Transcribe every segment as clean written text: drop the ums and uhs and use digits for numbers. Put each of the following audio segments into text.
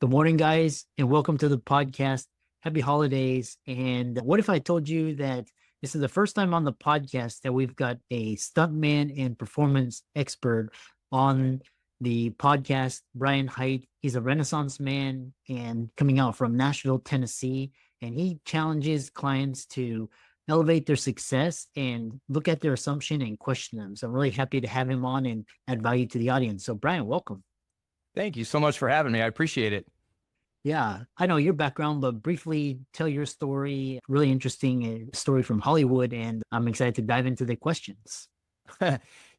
Good morning, guys, and welcome to the podcast. Happy holidays. And what if I told you that this is the first time on the podcast that we've got a stuntman and performance expert on the podcast, Brian Hite. He's a Renaissance man and coming out from Nashville, Tennessee, and he challenges clients to elevate their success and look at their assumption and question them. So I'm really happy to have him on and add value to the audience. So Brian, welcome. Thank you so much for having me. I appreciate it. Yeah, I know your background, but briefly tell your story. Really interesting story from Hollywood, and I'm excited to dive into the questions.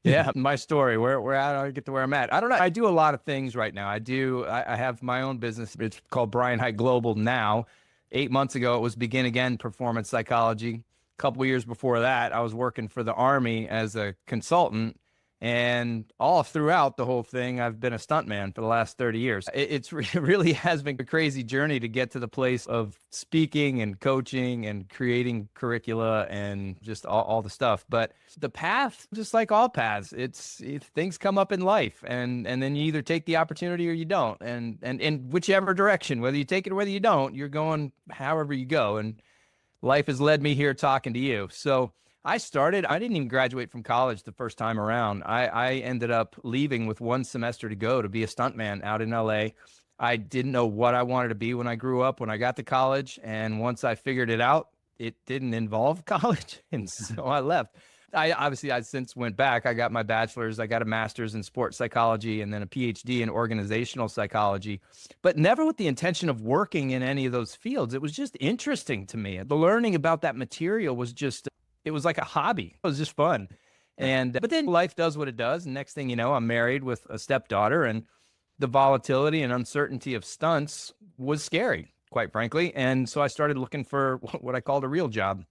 Yeah, my story. Where I get to where I'm at. I don't know. I do a lot of things right now. I have my own business. It's called Brian Hite Global now. 8 months ago, it was Begin Again Performance Psychology. A couple of years before that, I was working for the Army as a consultant. And all throughout the whole thing, I've been a stuntman for the last 30 years. It really has been a crazy journey to get to the place of speaking and coaching and creating curricula and just all the stuff. But the path, just like all paths, things come up in life, and then you either take the opportunity or you don't. And in whichever direction, whether you take it or whether you don't, you're going however you go. And life has led me here talking to you. So I didn't even graduate from college the first time around. I ended up leaving with 1 semester to go to be a stuntman out in LA. I didn't know what I wanted to be when I grew up, when I got to college. And once I figured it out, it didn't involve college. And so I left. I since went back. I got my bachelor's, I got a master's in sports psychology, and then a PhD in organizational psychology, but never with the intention of working in any of those fields. It was just interesting to me. The learning about that material was it was like a hobby. It was just fun. But then life does what it does. And next thing you know, I'm married with a stepdaughter, and the volatility and uncertainty of stunts was scary, quite frankly. And so I started looking for what I called a real job.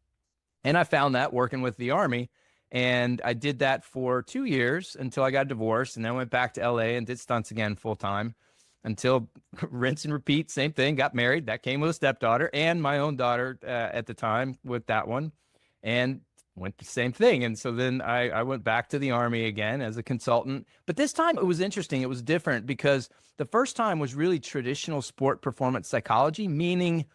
And I found that working with the Army. And I did that for 2 years until I got divorced, and then went back to LA and did stunts again full time until rinse and repeat, same thing, got married. That came with a stepdaughter and my own daughter at the time with that one. And went the same thing. And so then I went back to the Army again as a consultant. But this time it was interesting. It was different because the first time was really traditional sport performance psychology, meaning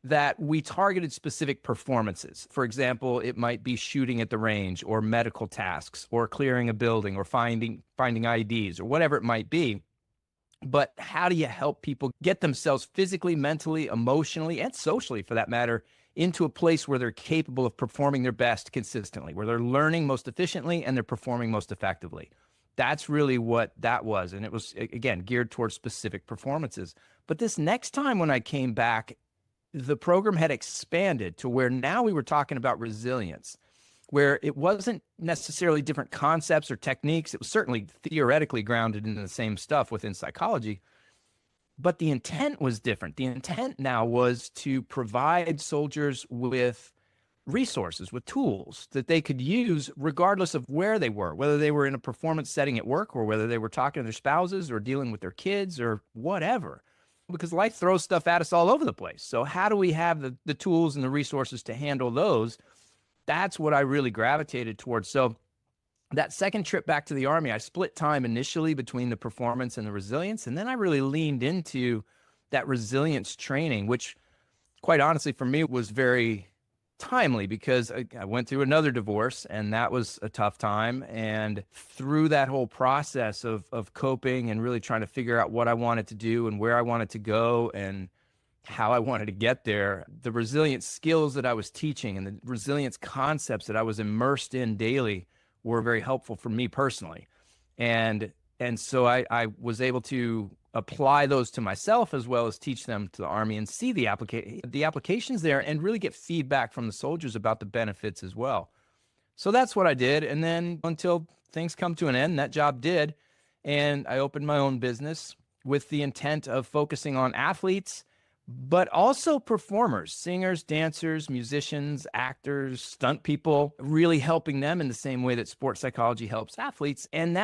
that we targeted specific performances. For example, it might be shooting at the range, or medical tasks, or clearing a building, or finding IDs, or whatever it might be. But how do you help people get themselves physically, mentally, emotionally, and socially, for that matter, into a place where they're capable of performing their best consistently, where they're learning most efficiently and they're performing most effectively? That's really what that was. And it was, again, geared towards specific performances. But this next time when I came back, the program had expanded to where now we were talking about resilience, where it wasn't necessarily different concepts or techniques. It was certainly theoretically grounded in the same stuff within psychology, but the intent was different. The intent now was to provide soldiers with resources, with tools that they could use regardless of where they were, whether they were in a performance setting at work, or whether they were talking to their spouses or dealing with their kids or whatever, because life throws stuff at us all over the place. So how do we have the tools and the resources to handle those? That's what I really gravitated towards. So that second trip back to the Army, I split time initially between the performance and the resilience. And then I really leaned into that resilience training, which quite honestly for me was very timely because I went through another divorce, and that was a tough time. And through that whole process of coping and really trying to figure out what I wanted to do and where I wanted to go and how I wanted to get there, the resilience skills that I was teaching and the resilience concepts that I was immersed in daily were very helpful for me personally. And so I was able to apply those to myself as well as teach them to the Army and see the applications there and really get feedback from the soldiers about the benefits as well. So that's what I did. And then until things come to an end, that job did. And I opened my own business with the intent of focusing on athletes, but also performers, singers, dancers, musicians, actors, stunt people, really helping them in the same way that sports psychology helps athletes. And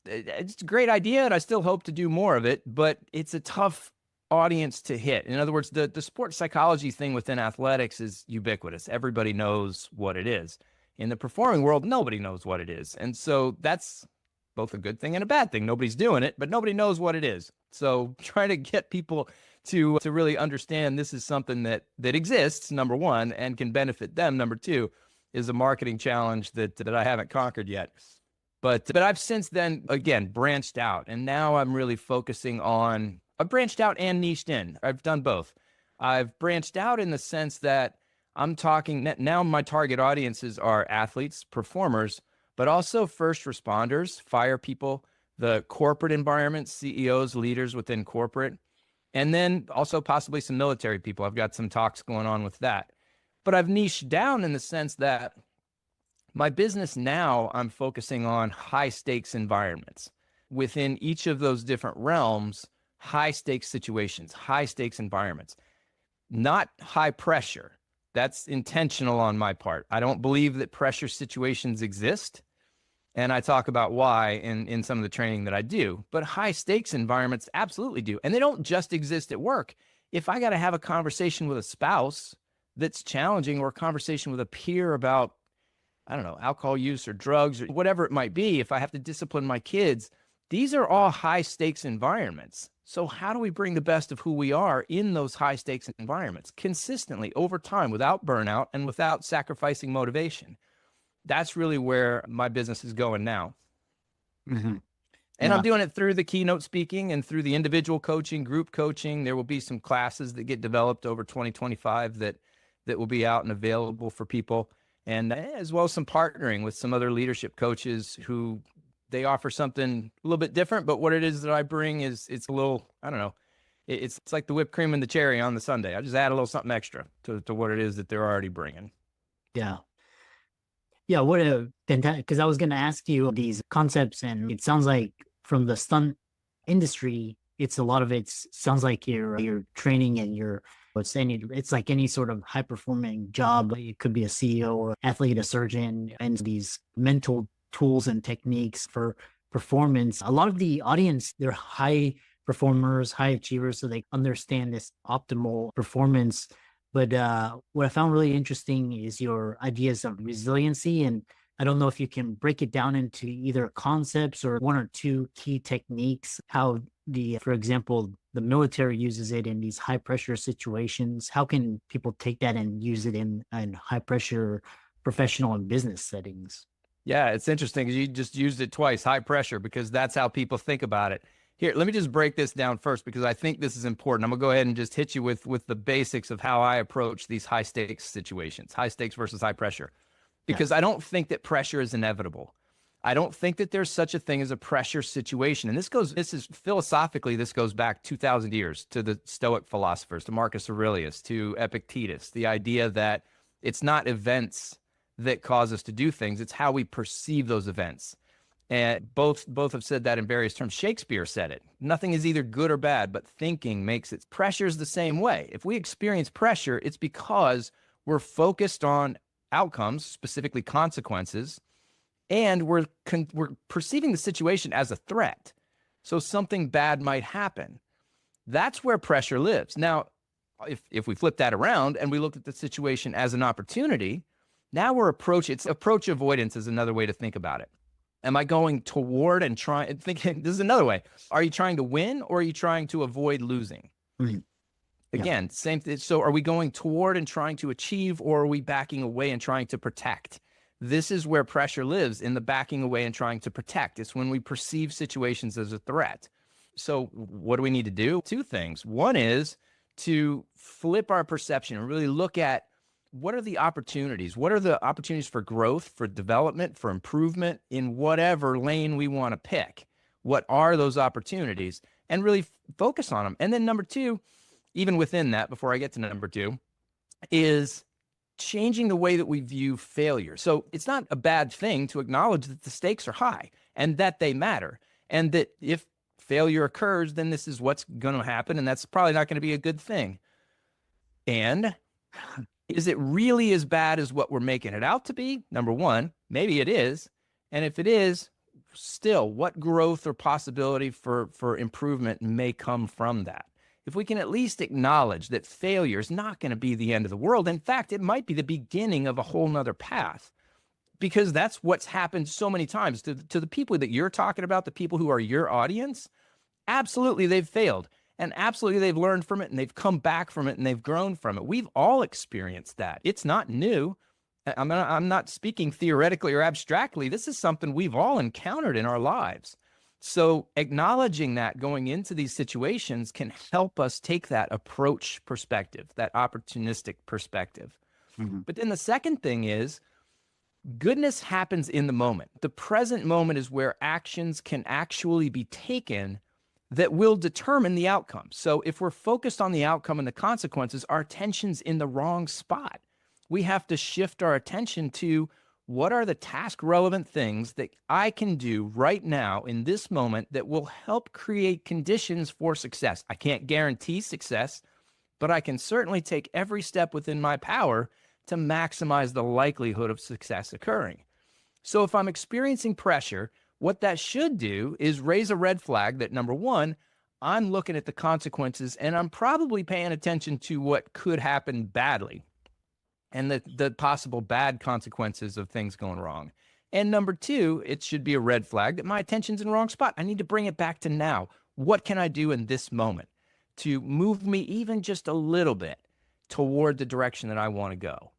it's a great idea, and I still hope to do more of it, but it's a tough audience to hit. In other words, the sports psychology thing within athletics is ubiquitous. Everybody knows what it is. In the performing world, nobody knows what it is. And so that's both a good thing and a bad thing. Nobody's doing it, but nobody knows what it is. So trying to get people to really understand this is something that exists, number one, and can benefit them, number two, is a marketing challenge that I haven't conquered yet. But I've since then, again, branched out. And now I'm really focusing on, I've branched out and niched in. I've done both. I've branched out in the sense that I'm talking, now my target audiences are athletes, performers, but also first responders, fire people, the corporate environment, CEOs, leaders within corporate, and then also possibly some military people. I've got some talks going on with that. But I've niched down in the sense that my business now, I'm focusing on high stakes environments. Within each of those different realms, high stakes situations, high stakes environments, not high pressure. That's intentional on my part. I don't believe that pressure situations exist. And I talk about why in some of the training that I do. But high stakes environments absolutely do. And they don't just exist at work. If I got to have a conversation with a spouse that's challenging, or a conversation with a peer about, I don't know, alcohol use or drugs or whatever it might be, if I have to discipline my kids, these are all high stakes environments. So how do we bring the best of who we are in those high stakes environments consistently over time without burnout and without sacrificing motivation? That's really where my business is going now. Mm-hmm. And I'm doing it through the keynote speaking and through the individual coaching, group coaching. There will be some classes that get developed over 2025 that will be out and available for people. And as well as some partnering with some other leadership coaches who they offer something a little bit different, but what it is that I bring is, it's a little, I don't know, it's like the whipped cream and the cherry on the sundae. I just add a little something extra to what it is that they're already bringing. Yeah. Yeah, what a fantastic, because I was going to ask you these concepts, and it sounds like from the stunt industry, it's a lot of it sounds like you're training and it's like any sort of high performing job. It could be a CEO or athlete, a surgeon, and these mental tools and techniques for performance. A lot of the audience, they're high performers, high achievers, so they understand this optimal performance. But what I found really interesting is your ideas of resiliency. And I don't know if you can break it down into either concepts or one or two key techniques, how for example, the military uses it in these high pressure situations. How can people take that and use it in high pressure professional and business settings? Yeah, it's interesting because you just used it twice, high pressure, because that's how people think about it. Here, let me just break this down first, because I think this is important. I'm gonna go ahead and just hit you with the basics of how I approach these high stakes situations, high stakes versus high pressure, because I don't think that pressure is inevitable. I don't think that there's such a thing as a pressure situation. And this is philosophically, this goes back 2,000 years to the Stoic philosophers, to Marcus Aurelius, to Epictetus, the idea that it's not events that cause us to do things, it's how we perceive those events. And both have said that in various terms. Shakespeare said it. Nothing is either good or bad, but thinking makes it. Pressure is the same way. If we experience pressure, it's because we're focused on outcomes, specifically consequences, and we're perceiving the situation as a threat. So something bad might happen. That's where pressure lives. Now, if we flip that around and we look at the situation as an opportunity, now it's approach avoidance is another way to think about it. Am I going toward and trying, thinking, this is another way. Are you trying to win, or are you trying to avoid losing? Mm. Again, same thing. So are we going toward and trying to achieve, or are we backing away and trying to protect? This is where pressure lives, in the backing away and trying to protect. It's when we perceive situations as a threat. So what do we need to do? Two things. One is to flip our perception and really look at, what are the opportunities? What are the opportunities for growth, for development, for improvement in whatever lane we want to pick? What are those opportunities? And really focus on them. And then number two, even within that, before I get to number two, is changing the way that we view failure. So it's not a bad thing to acknowledge that the stakes are high and that they matter. And that if failure occurs, then this is what's going to happen. And that's probably not going to be a good thing. And is it really as bad as what we're making it out to be? Number one, maybe it is. And if it is, still, what growth or possibility for improvement may come from that? If we can at least acknowledge that failure is not going to be the end of the world. In fact, it might be the beginning of a whole nother path, because that's what's happened so many times to the people that you're talking about, the people who are your audience. Absolutely, they've failed. And absolutely, they've learned from it and they've come back from it and they've grown from it. We've all experienced that. It's not new. I'm not speaking theoretically or abstractly. This is something we've all encountered in our lives. So acknowledging that going into these situations can help us take that approach perspective, that opportunistic perspective. Mhm. But then the second thing is goodness happens in the moment. The present moment is where actions can actually be taken that will determine the outcome. So if we're focused on the outcome and the consequences, our attention's in the wrong spot. We have to shift our attention to what are the task relevant things that I can do right now in this moment that will help create conditions for success. I can't guarantee success, but I can certainly take every step within my power to maximize the likelihood of success occurring. So if I'm experiencing pressure, what that should do is raise a red flag that number one, I'm looking at the consequences and I'm probably paying attention to what could happen badly and the possible bad consequences of things going wrong. And number two, it should be a red flag that my attention's in the wrong spot. I need to bring it back to now. What can I do in this moment to move me even just a little bit toward the direction that I want to go?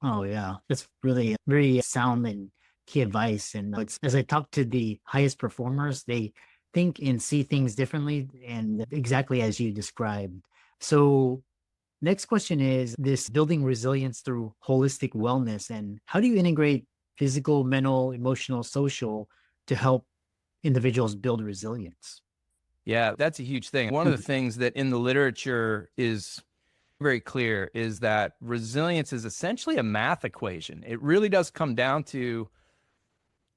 Oh yeah, that's really very sound and key advice. And it's as I talk to the highest performers, they think and see things differently and exactly as you described. So next question is this building resilience through holistic wellness, and how do you integrate physical, mental, emotional, social to help individuals build resilience? Yeah, that's a huge thing. One of the things that in the literature is very clear is that resilience is essentially a math equation. It really does come down to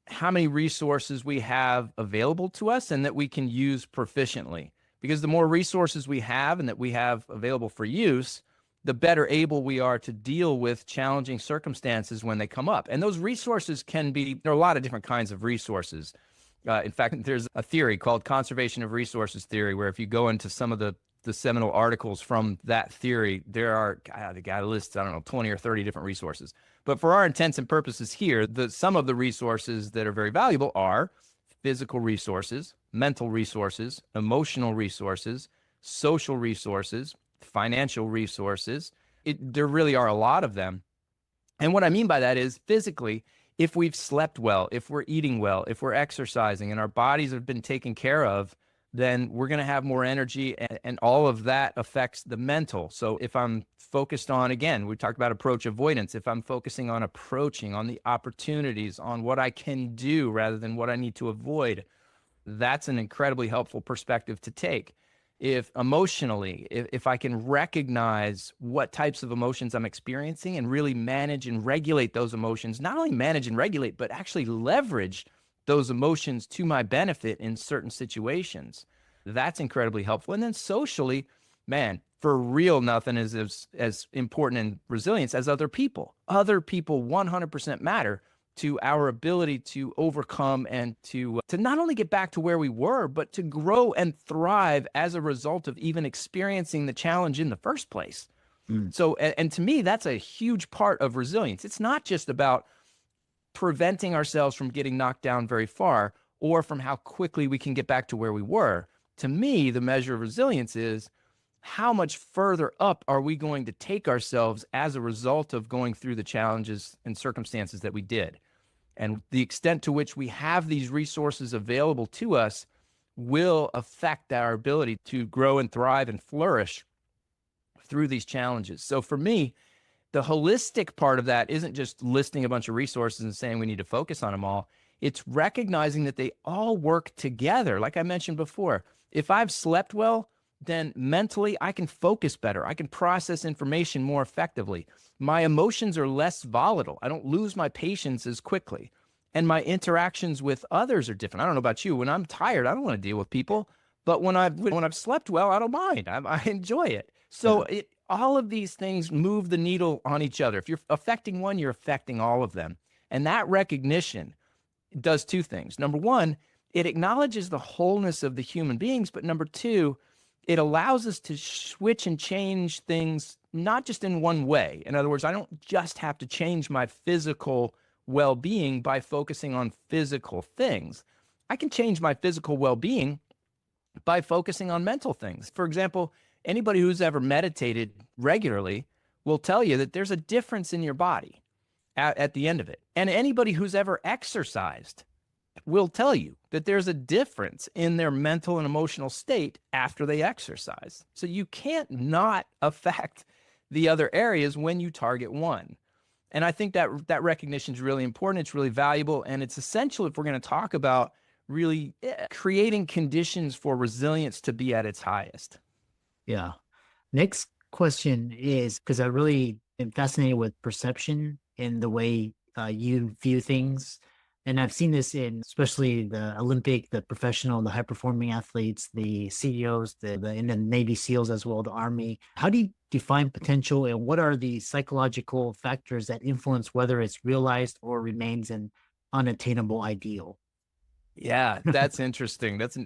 how many resources we have available to us and that we can use proficiently. Because the more resources we have and that we have available for use, the better able we are to deal with challenging circumstances when they come up. And those resources can be, there are a lot of different kinds of resources. In fact, there's a theory called conservation of resources theory, where if you go into some of the seminal articles from that theory, there are, the guy lists, I don't know, 20 or 30 different resources. But for our intents and purposes here, some of the resources that are very valuable are physical resources, mental resources, emotional resources, social resources, financial resources. There really are a lot of them. And what I mean by that is physically, if we've slept well, if we're eating well, if we're exercising and our bodies have been taken care of, then we're going to have more energy, and all of that affects the mental. So if I'm focused on, again, we talked about approach avoidance. If I'm focusing on approaching, on the opportunities, on what I can do rather than what I need to avoid, that's an incredibly helpful perspective to take. If emotionally, if I can recognize what types of emotions I'm experiencing and really manage and regulate those emotions, not only manage and regulate, but actually leverage those emotions to my benefit in certain situations, that's incredibly helpful. And then socially, man, for real, nothing is as important in resilience as other people. Other people 100% matter to our ability to overcome and to not only get back to where we were, but to grow and thrive as a result of even experiencing the challenge in the first place. Mm. So, and to me, that's a huge part of resilience. It's not just about preventing ourselves from getting knocked down very far or from how quickly we can get back to where we were. To me, the measure of resilience is how much further up are we going to take ourselves as a result of going through the challenges and circumstances that we did. And the extent to which we have these resources available to us will affect our ability to grow and thrive and flourish through these challenges. So for me, the holistic part of that isn't just listing a bunch of resources and saying we need to focus on them all. It's recognizing that they all work together. Like I mentioned before, if I've slept well, then mentally I can focus better. I can process information more effectively. My emotions are less volatile. I don't lose my patience as quickly. And my interactions with others are different. I don't know about you. When I'm tired, I don't want to deal with people. But when I've slept well, I don't mind. I enjoy it. So all of these things move the needle on each other. If you're affecting one, you're affecting all of them. And that recognition does two things. Number one, it acknowledges the wholeness of the human beings. But number two, it allows us to switch and change things, not just in one way. In other words, I don't just have to change my physical well-being by focusing on physical things. I can change my physical well-being by focusing on mental things. For example, anybody who's ever meditated regularly will tell you that there's a difference in your body at the end of it. And anybody who's ever exercised will tell you that there's a difference in their mental and emotional state after they exercise. So you can't not affect the other areas when you target one. And I think that recognition is really important. It's really valuable, and it's essential if we're going to talk about really creating conditions for resilience to be at its highest. Yeah. Next question is, because I really am fascinated with perception and the way you view things. And I've seen this in especially the Olympic, the professional, the high performing athletes, the CEOs, in the Navy SEALs as well, the Army. How do you define potential, and what are the psychological factors that influence whether it's realized or remains an unattainable ideal? Yeah, that's interesting. That's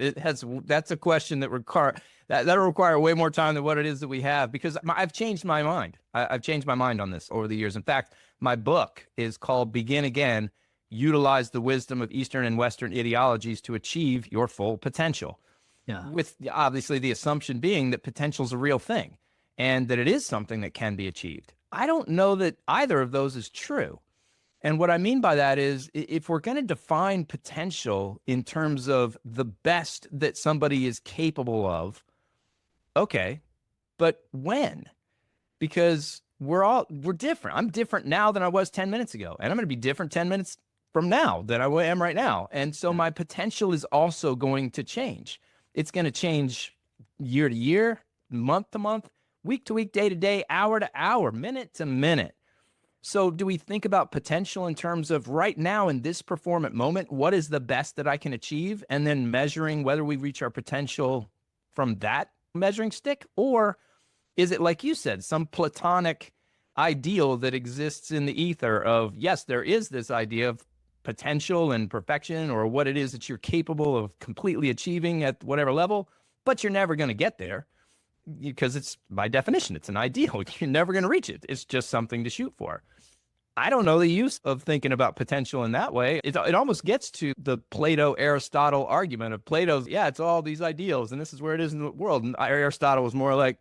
a question that'll require way more time than what it is that we have, because I've changed my mind. I've changed my mind on this over the years. In fact, my book is called Begin Again: Utilize the Wisdom of Eastern and Western Ideologies to Achieve Your Full Potential. Yeah. With obviously the assumption being that potential is a real thing and that it is something that can be achieved. I don't know that either of those is true. And what I mean by that is, if we're going to define potential in terms of the best that somebody is capable of, okay, but when? Because we're different. I'm different now than I was 10 minutes ago, and I'm going to be different 10 minutes from now than I am right now. And so my potential is also going to change. It's going to change year to year, month to month, week to week, day to day, hour to hour, minute to minute. So do we think about potential in terms of right now in this performant moment, what is the best that I can achieve? And then measuring whether we reach our potential from that measuring stick? Or is it, like you said, some platonic ideal that exists in the ether of, yes, there is this idea of potential and perfection, or what it is that you're capable of completely achieving at whatever level, but you're never going to get there because it's, by definition, it's an ideal. You're never going to reach it. It's just something to shoot for. I don't know the use of thinking about potential in that way. It almost gets to the Plato-Aristotle argument of Plato's, yeah, it's all these ideals, and this is where it is in the world. And Aristotle was more like,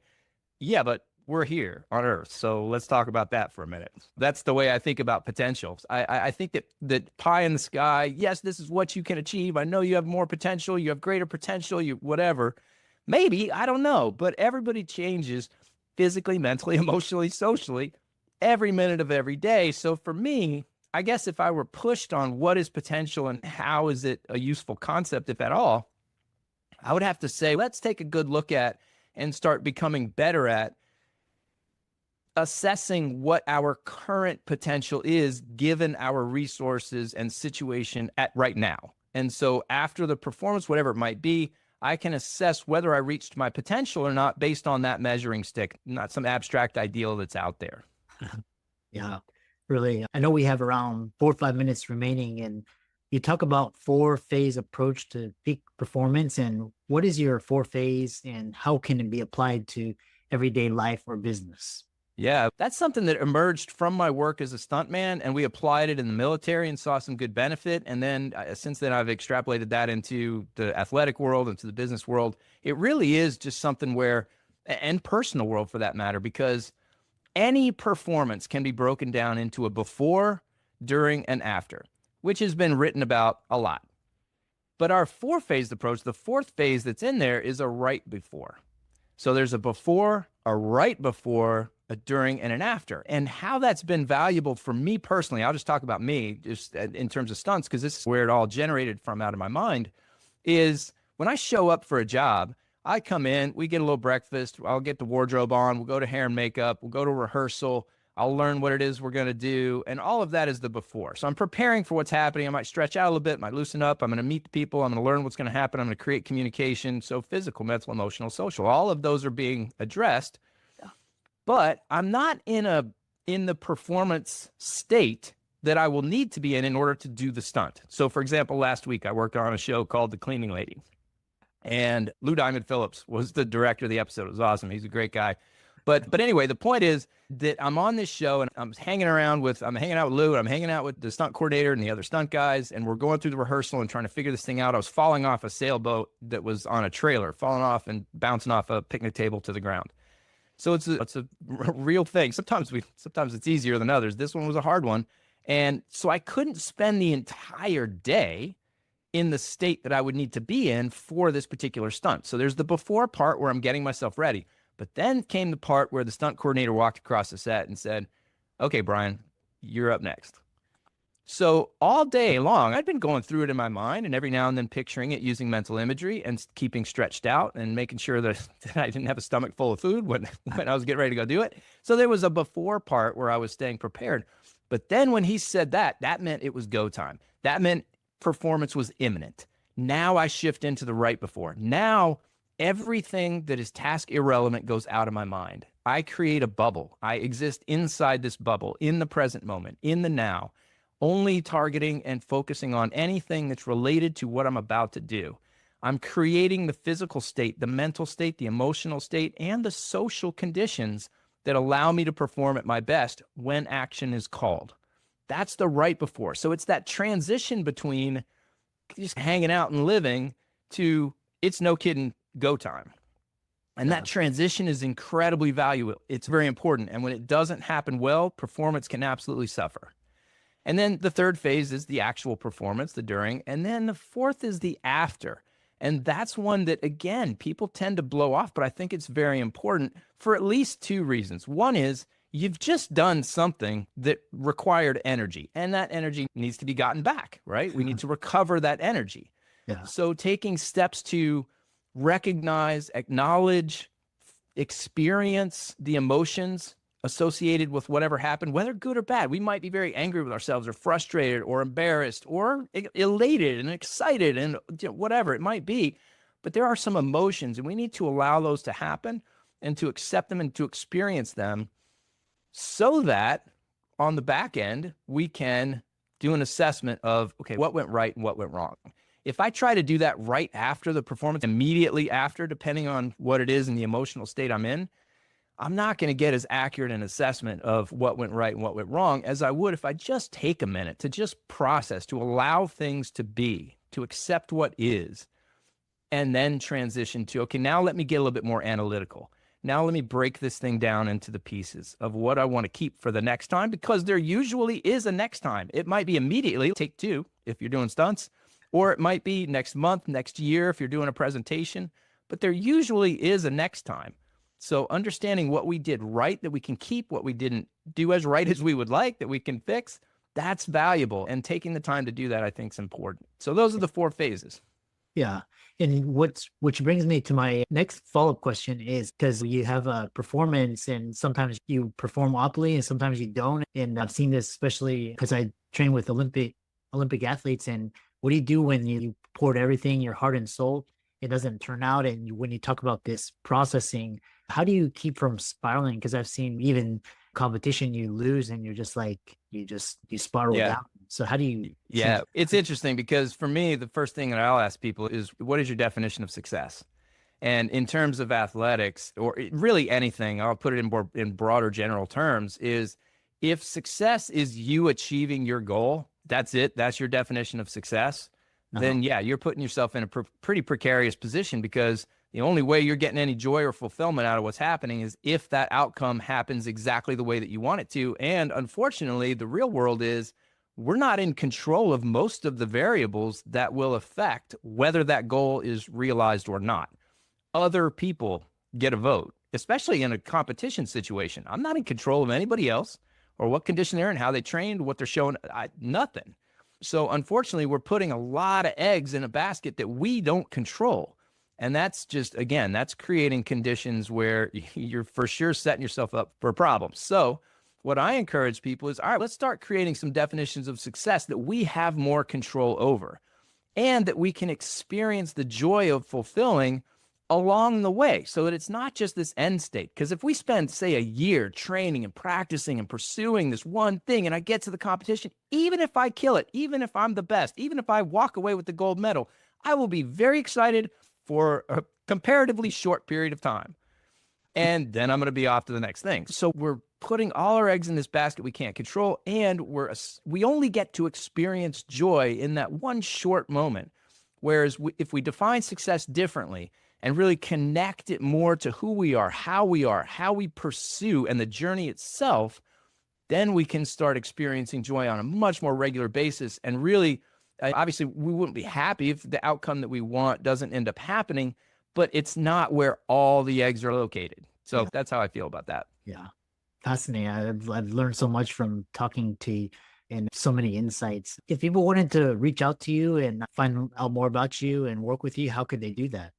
yeah, but we're here on Earth, so let's talk about that for a minute. That's the way I think about potential. I think that pie in the sky, yes, this is what you can achieve. I know you have more potential, you have greater potential, you whatever. Maybe, I don't know, but everybody changes physically, mentally, emotionally, socially, every minute of every day. So for me, I guess if I were pushed on what is potential and how is it a useful concept, if at all, I would have to say, let's take a good look at and start becoming better at assessing what our current potential is given our resources and situation at right now. And so after the performance, whatever it might be, I can assess whether I reached my potential or not based on that measuring stick, not some abstract ideal that's out there. Yeah, really. I know we have around 4 or 5 minutes remaining, and you talk about 4-phase approach to peak performance. And what is your 4-phase, and how can it be applied to everyday life or business? Yeah, that's something that emerged from my work as a stuntman, and we applied it in the military and saw some good benefit. And then since then, I've extrapolated that into the athletic world, into the business world. It really is just something where, and personal world for that matter, because any performance can be broken down into a before, during, and after, which has been written about a lot. But our 4-phase approach, the 4th phase that's in there, is a right before. So there's a before, a right before, a during, and an after. And how that's been valuable for me personally, I'll just talk about me just in terms of stunts, because this is where it all generated from out of my mind, is when I show up for a job, I come in, we get a little breakfast, I'll get the wardrobe on, we'll go to hair and makeup, we'll go to rehearsal, I'll learn what it is we're going to do, and all of that is the before. So I'm preparing for what's happening. I might stretch out a little bit, might loosen up, I'm going to meet the people, I'm going to learn what's going to happen, I'm going to create communication, so physical, mental, emotional, social, all of those are being addressed. But I'm not in the performance state that I will need to be in order to do the stunt. So for example, last week I worked on a show called The Cleaning Lady. And Lou Diamond Phillips was the director of the episode. It was awesome. He's a great guy. But anyway, the point is that I'm on this show and I'm hanging out with Lou, and I'm hanging out with the stunt coordinator and the other stunt guys, and we're going through the rehearsal and trying to figure this thing out. I was falling off a sailboat that was on a trailer, falling off and bouncing off a picnic table to the ground. So it's a real thing. Sometimes it's easier than others. This one was a hard one. And so I couldn't spend the entire day in the state that I would need to be in for this particular stunt. So there's the before part where I'm getting myself ready. But then came the part where the stunt coordinator walked across the set and said, "Okay, Brian, you're up next." So all day long, I'd been going through it in my mind and every now and then picturing it using mental imagery and keeping stretched out and making sure that I didn't have a stomach full of food when I was getting ready to go do it. So there was a before part where I was staying prepared. But then when he said that, that meant it was go time. That meant performance was imminent. Now I shift into the right before. Now everything that is task irrelevant goes out of my mind. I create a bubble. I exist inside this bubble, in the present moment, in the now, only targeting and focusing on anything that's related to what I'm about to do. I'm creating the physical state, the mental state, the emotional state, and the social conditions that allow me to perform at my best when action is called. That's the right before. So it's that transition between just hanging out and living to it's no kidding go time. And that transition is incredibly valuable. It's very important. And when it doesn't happen well, performance can absolutely suffer. And then the third phase is the actual performance, the during. And then the fourth is the after. And that's one that, again, people tend to blow off, but I think it's very important for at least two reasons. One is you've just done something that required energy, and that energy needs to be gotten back, right? We need to recover that energy. Yeah. So taking steps to recognize, acknowledge, experience the emotions associated with whatever happened, whether good or bad. We might be very angry with ourselves or frustrated or embarrassed or elated and excited and whatever it might be. But there are some emotions and we need to allow those to happen and to accept them and to experience them so that on the back end, we can do an assessment of, okay, what went right and what went wrong. If I try to do that right after the performance, immediately after, depending on what it is and the emotional state I'm in, I'm not going to get as accurate an assessment of what went right and what went wrong as I would if I just take a minute to just process, to allow things to be, to accept what is, and then transition to, okay, now let me get a little bit more analytical. Now let me break this thing down into the pieces of what I want to keep for the next time, because there usually is a next time. It might be immediately, take two if you're doing stunts, or it might be next month, next year if you're doing a presentation, but there usually is a next time. So understanding what we did right, that we can keep, what we didn't do as right as we would like, that we can fix, that's valuable. And taking the time to do that, I think, is important. So those are the four phases. Yeah. And which brings me to my next follow-up question is, because you have a performance and sometimes you perform optimally and sometimes you don't. And I've seen this especially because I train with Olympic athletes. And what do you do when you poured everything, your heart and soul, it doesn't turn out? And when you talk about this processing, how do you keep from spiraling? Because I've seen even competition, you lose and you're just like, you spiral down. So how do you? Yeah, it's interesting because for me, the first thing that I'll ask people is, what is your definition of success? And in terms of athletics or really anything, I'll put it in broader general terms, is if success is you achieving your goal, that's it. That's your definition of success. Then yeah, you're putting yourself in a pretty precarious position, because the only way you're getting any joy or fulfillment out of what's happening is if that outcome happens exactly the way that you want it to. And unfortunately, the real world is we're not in control of most of the variables that will affect whether that goal is realized or not. Other people get a vote, especially in a competition situation. I'm not in control of anybody else or what condition they're in, how they trained, what they're showing, nothing. So unfortunately, we're putting a lot of eggs in a basket that we don't control. And that's just, again, that's creating conditions where you're for sure setting yourself up for problems. So what I encourage people is, all right, let's start creating some definitions of success that we have more control over and that we can experience the joy of fulfilling along the way, so that it's not just this end state. Because if we spend, say, a year training and practicing and pursuing this one thing, and I get to the competition, even if I kill it, even if I'm the best, even if I walk away with the gold medal, I will be very excited for a comparatively short period of time. and then I'm going to be off to the next thing. So we're putting all our eggs in this basket we can't control, and we only get to experience joy in that one short moment. Whereas if we define success differently and really connect it more to who we are, how we pursue, and the journey itself, then we can start experiencing joy on a much more regular basis. And really, obviously, we wouldn't be happy if the outcome that we want doesn't end up happening, but it's not where all the eggs are located. So that's how I feel about that. Yeah. Fascinating. I've learned so much from talking to you and so many insights. If people wanted to reach out to you and find out more about you and work with you, how could they do that?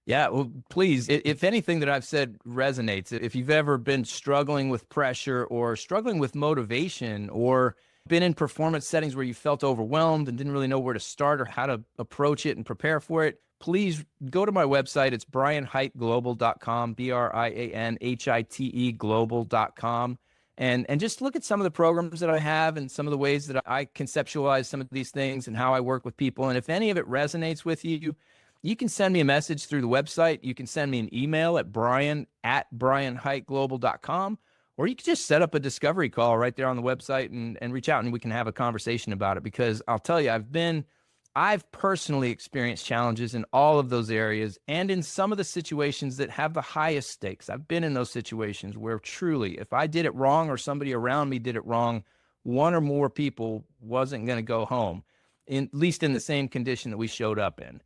Yeah, well, please, if anything that I've said resonates, if you've ever been struggling with pressure or struggling with motivation or been in performance settings where you felt overwhelmed and didn't really know where to start or how to approach it and prepare for it, please go to my website. It's brianhiteglobal.com, BRIANHITE global.com. And just look at some of the programs that I have and some of the ways that I conceptualize some of these things and how I work with people. And if any of it resonates with you, you can send me a message through the website. You can send me an email at brian@brianhiteglobal.com, or you can just set up a discovery call right there on the website and reach out and we can have a conversation about it. Because I'll tell you, I've personally experienced challenges in all of those areas and in some of the situations that have the highest stakes. I've been in those situations where truly, if I did it wrong or somebody around me did it wrong, one or more people wasn't going to go home, at least in the same condition that we showed up in.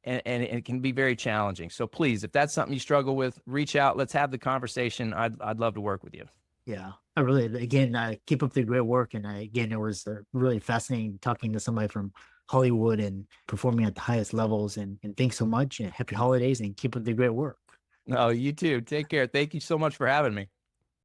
And it can be very challenging. So please, if that's something you struggle with, reach out. Let's have the conversation. I'd love to work with you. Yeah, I really, again, keep up the great work. And again, it was really fascinating talking to somebody from Hollywood and performing at the highest levels. And thanks so much and happy holidays and keep up the great work. Oh, you too. Take care. Thank you so much for having me.